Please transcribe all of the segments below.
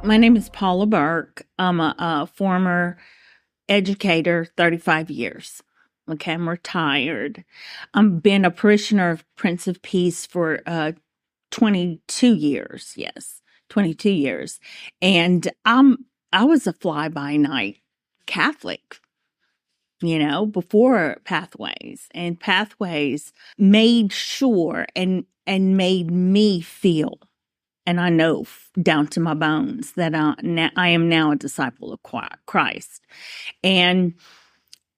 My name is Paula Burke. I'm a former educator, 35 years. Okay, I'm retired. I've been a parishioner of Prince of Peace for 22 years. Yes, 22 years. And I was a fly-by-night Catholic, before Pathways. And Pathways made sure and made me feel, and I know down to my bones that I am now a disciple of Christ. And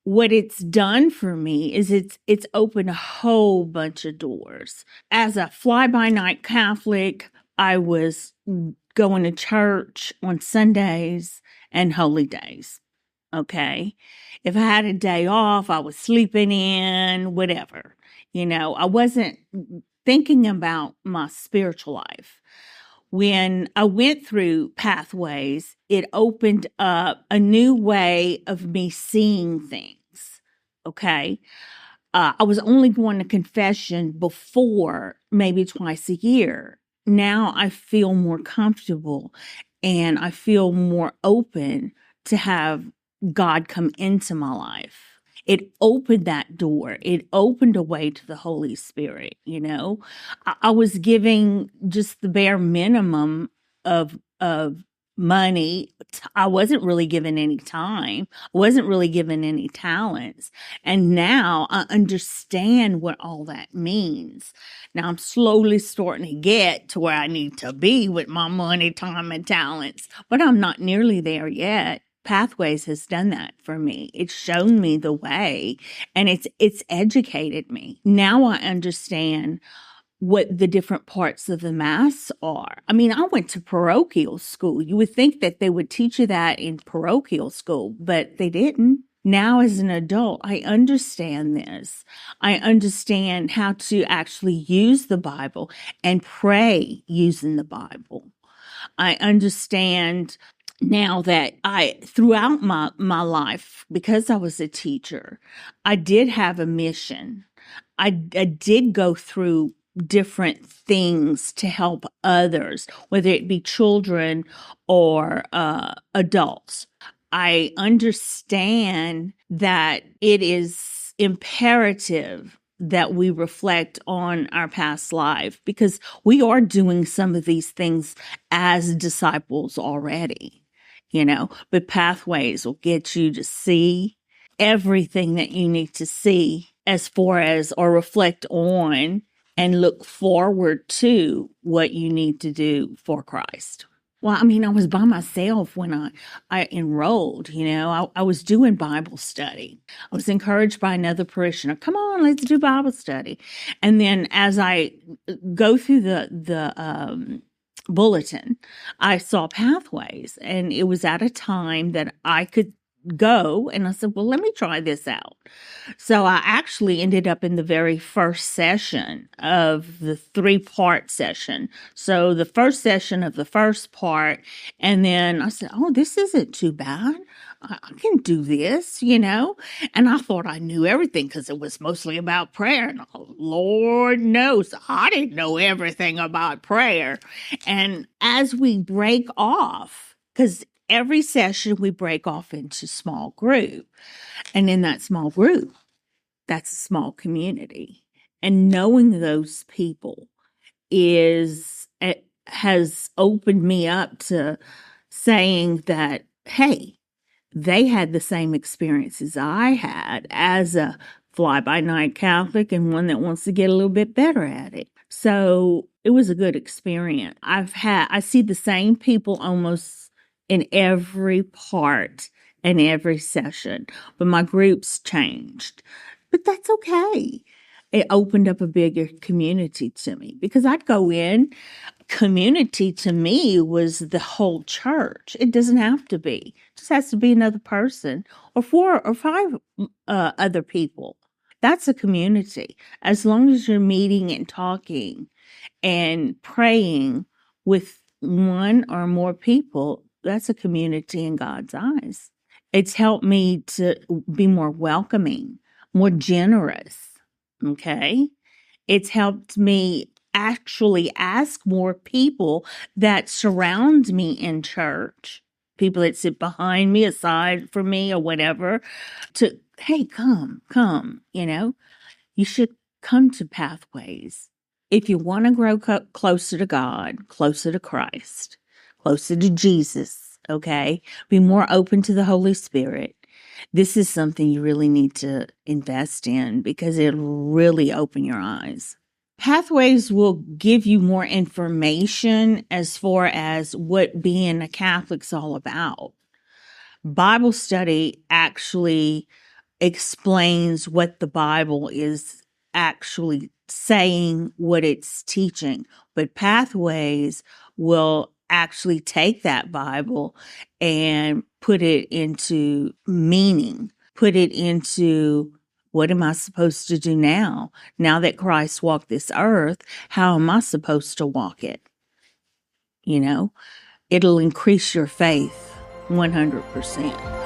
what it's done for me is it's opened a whole bunch of doors. As a fly-by-night Catholic, I was going to church on Sundays and holy days. Okay. If I had a day off, I was sleeping in, whatever. I wasn't thinking about my spiritual life. When I went through Pathways, it opened up a new way of me seeing things. Okay. I was only going to confession before maybe twice a year. Now I feel more comfortable and I feel more open to have God come into my life. It opened that door. It opened a way to the Holy Spirit. I was giving just the bare minimum of money. I wasn't really given any time. I wasn't really given any talents. And now I understand what all that means. Now I'm slowly starting to get to where I need to be with my money, time, and talents, but I'm not nearly there yet. Pathways has done that for me. It's shown me the way, and it's educated me. Now I understand what the different parts of the Mass are. I mean, I went to parochial school. You would think that they would teach you that in parochial school, but they didn't. Now, as an adult, I understand this. I understand how to actually use the Bible and pray using the Bible. I understand now that throughout my life, because I was a teacher, I did have a mission. I did go through different things to help others, whether it be children or adults. I understand that it is imperative that we reflect on our past life because we are doing some of these things as disciples already, but Pathways will get you to see everything that you need to see as far as or reflect on and look forward to what you need to do for Christ. Well, I mean, I was by myself when I enrolled, I was doing Bible study. I was encouraged by another parishioner, come on, let's do Bible study. And then as I go through the bulletin, I saw Pathways, and it was at a time that I could go, and I said, well, let me try this out. So I actually ended up in the very first session of the 3-part session. So the first session of the first part, and then I said, oh, this isn't too bad. I can do this, and I thought I knew everything because it was mostly about prayer. And Lord knows I didn't know everything about prayer. And as we break off, because every session we break off into small group. And in that small group, that's a small community. And knowing those people has opened me up to saying that, hey, they had the same experiences I had as a fly-by-night Catholic and one that wants to get a little bit better at it. So it was a good experience. I see the same people almost in every part and every session, but my groups changed. But that's okay. It opened up a bigger community to me because I'd go in. Community to me was the whole church. It doesn't have to be. It just has to be another person or 4 or 5 other people. That's a community. As long as you're meeting and talking and praying with one or more people, that's a community in God's eyes. It's helped me to be more welcoming, more generous. Okay. It's helped me actually ask more people that surround me in church, people that sit behind me, aside from me, or whatever, to, hey, come, you should come to Pathways. If you want to grow closer to God, closer to Christ, closer to Jesus, okay? Be more open to the Holy Spirit. This is something you really need to invest in because it'll really open your eyes. Pathways will give you more information as far as what being a Catholic's all about. Bible study actually explains what the Bible is actually saying, what it's teaching. But Pathways will actually take that Bible and put it into meaning, put it into, what am I supposed to do now? Now that Christ walked this earth, how am I supposed to walk it? It'll increase your faith 100%.